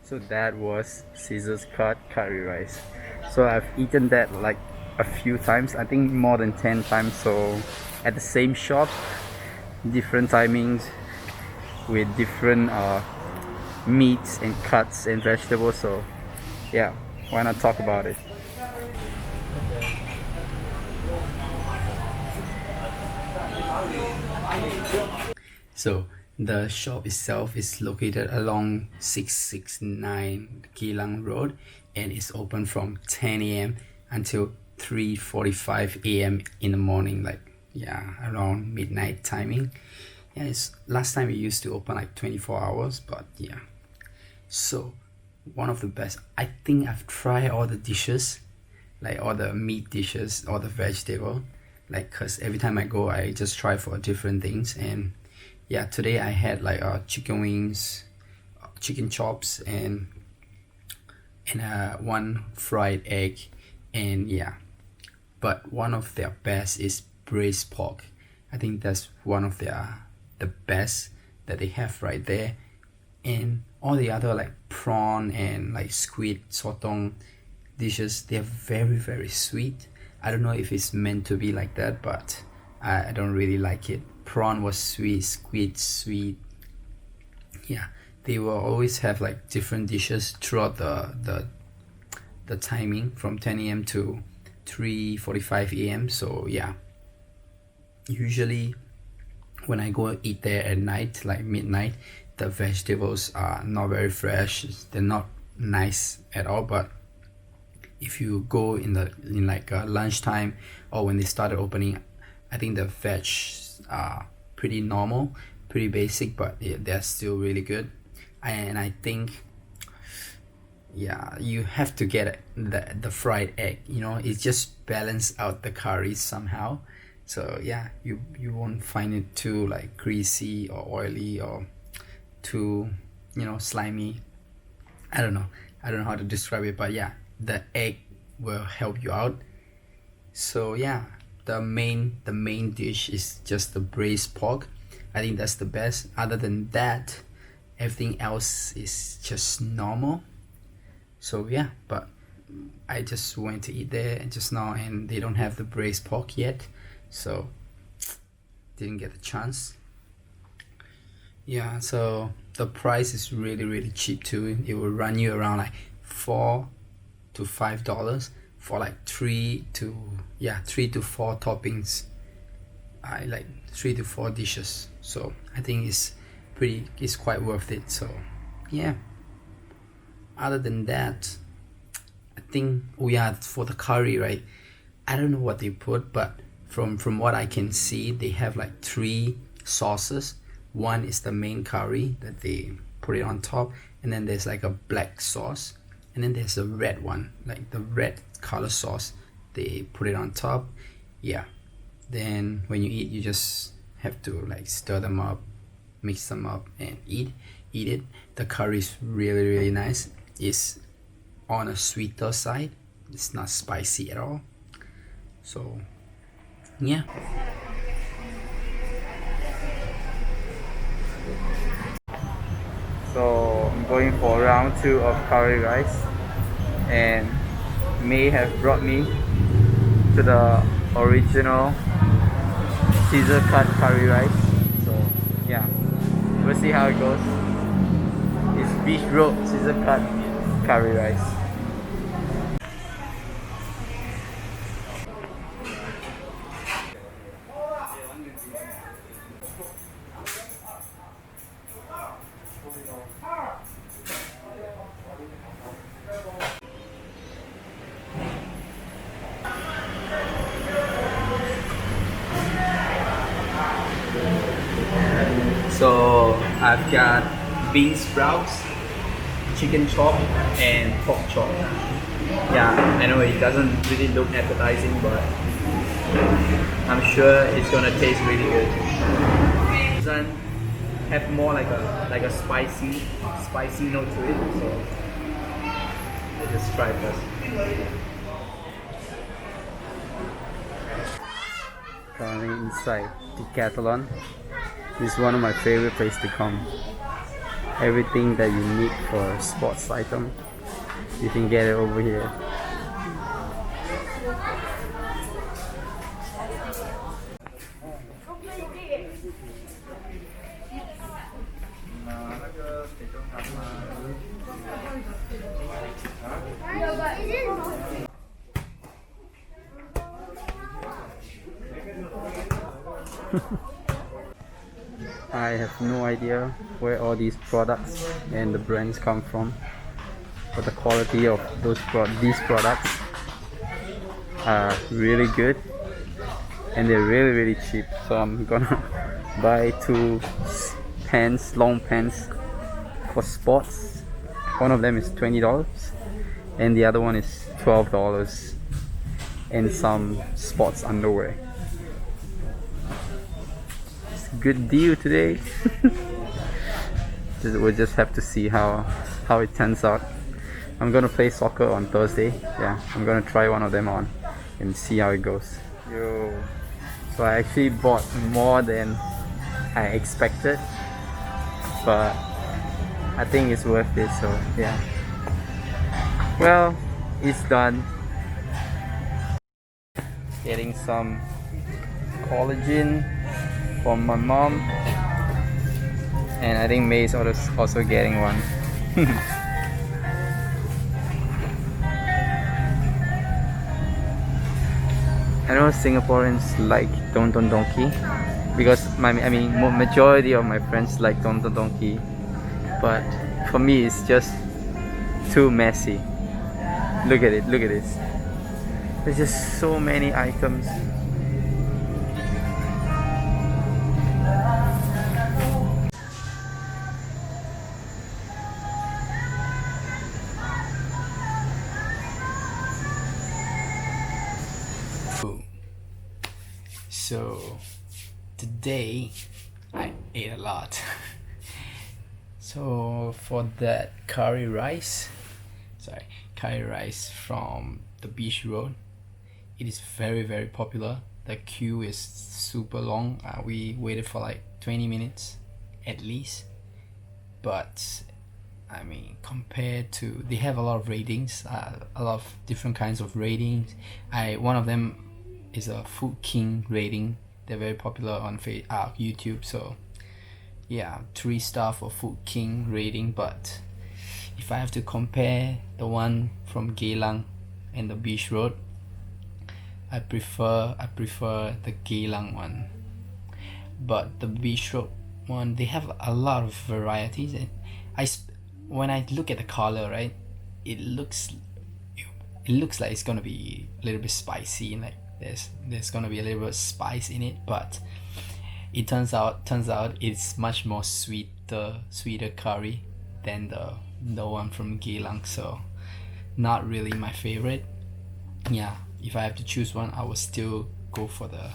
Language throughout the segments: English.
So that was Caesar's cut curry rice. So I've eaten that like a few times, I think more than 10 times. So at the same shop, different timings with different meats and cuts and vegetables. So yeah, why not talk about it? So the shop itself is located along 669 Geylang Road and is open from 10 a.m. until 3:45 a.m. in the morning, like yeah, around midnight timing. Yeah, it's last time it used to open like 24 hours, but yeah. So one of the best. I think I've tried all the dishes, like all the meat dishes, all the vegetable, like cause every time I go I just try for different things. And yeah, today I had like chicken wings, chicken chops, and one fried egg. And yeah, but one of their best is braised pork. I think that's one of the best that they have right there. And all the other like prawn and like squid sotong dishes, they're very sweet. I don't know if it's meant to be like that, but I don't really like it. Prawn was sweet, squid sweet. Yeah, they will always have like different dishes throughout the timing from 10 a.m. to 3:45 a.m. So yeah, usually when I go eat there at night, like midnight, the vegetables are not very fresh, they're not nice at all. But if you go in like lunchtime or when they started opening, I think the veg are pretty normal, pretty basic, but they're still really good. And I think yeah, you have to get the fried egg, you know, it just balance out the curry somehow. So yeah, you won't find it too like greasy or oily or too, you know, slimy. I don't know how to describe it, but yeah, the egg will help you out. So yeah, the main dish is just the braised pork. I think that's the best. Other than that, everything else is just normal. So yeah, but I just went to eat there just now and they don't have the braised pork yet, so didn't get the chance. Yeah, so the price is really cheap too. It will run you around like $4 to $5 for like three to four toppings. I like 3 to 4 dishes, so I think it's quite worth it. So yeah, other than that, I think, oh yeah, for the curry, right, I don't know what they put, but from what I can see, they have like 3 sauces. One is the main curry that they put it on top, and then there's like a black sauce, and then there's a red one, like the red color sauce, they put it on top. Yeah, then when you eat, you just have to like stir them up, mix them up, and eat it. The curry is really nice. It's on a sweeter side, it's not spicy at all. So yeah. So I'm going for round 2 of curry rice, and May have brought me to the original Caesar cut curry rice. So yeah, we'll see how it goes. It's beef rope Caesar cut curry rice. So I've got bean sprouts, chicken chop, and pork chop. Yeah, I know it doesn't really look appetizing, but I'm sure it's gonna taste really good. This one have more like a spicy note to it, so let's just try first. Currently inside Decathlon. This is one of my favorite places to come. Everything that you need for a sports item, you can get it over here. I have no idea where all these products and the brands come from, but the quality of these products are really good and they're really cheap. So I'm gonna buy two pants, long pants for sports. One of them is $20 and the other one is $12, and some sports underwear. Good deal today. We'll just have to see how it turns out. I'm gonna play soccer on Thursday. Yeah, I'm gonna try one of them on and see how it goes. Yo, so I actually bought more than I expected, but I think it's worth it. So yeah, well, it's done. Getting some collagen from my mom, and I think May is also getting one. I know Singaporeans like Don Don Donki because majority of my friends like Don Don Donki, but for me it's just too messy. Look at it, look at this. There's just so many items. So today I ate a lot. So for that curry rice from the Beach Road, it is very popular. The queue is super long. We waited for like 20 minutes at least, but I mean, compared to, they have a lot of ratings, a lot of different kinds of ratings. One of them is a Food King rating. They're very popular on YouTube. So yeah, 3-star for Food King rating. But if I have to compare the one from Geylang and the Beach Road, I prefer the Geylang one. But the Beach Road one, they have a lot of varieties, and when I look at the color, right, it looks like it's gonna be a little bit spicy, like there's gonna be a little bit of spice in it, but it turns out it's much more sweeter curry than the one from Geylang. So not really my favorite. Yeah, if I have to choose one, I would still go for the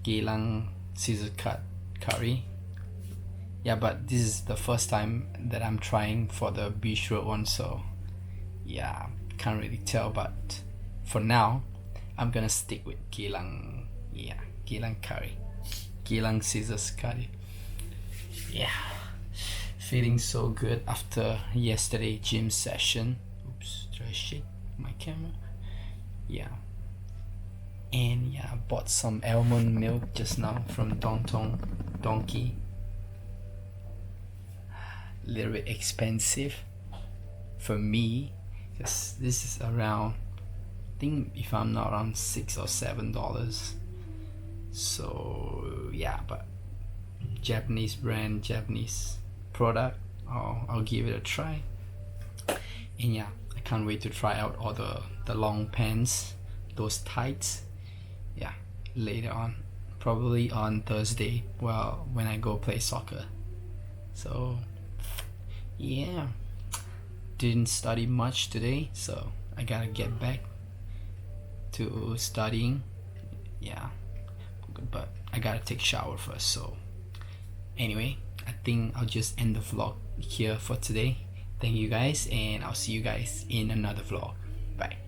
Geylang scissor cut curry. Yeah, but this is the first time that I'm trying for the Beach Road one, so yeah, can't really tell. But for now, I'm gonna stick with Geylang. Yeah, Geylang curry, Geylang scissors curry. Yeah, feeling so good after yesterday gym session. Oops, did I shake my camera? Yeah, and yeah, I bought some almond milk just now from Don Donki. A little bit expensive for me, because this is around, I think if I'm not, around $6 or $7. So yeah, but Japanese brand, Japanese product, I'll give it a try. And yeah, I can't wait to try out all the long pants, those tights. Yeah, later on, probably on Thursday, well, when I go play soccer. So yeah, didn't study much today, so I gotta get back to studying. yeah, but I gotta take a shower first. So anyway, I think I'll just end the vlog here for today. Thank you guys, and I'll see you guys in another vlog. Bye.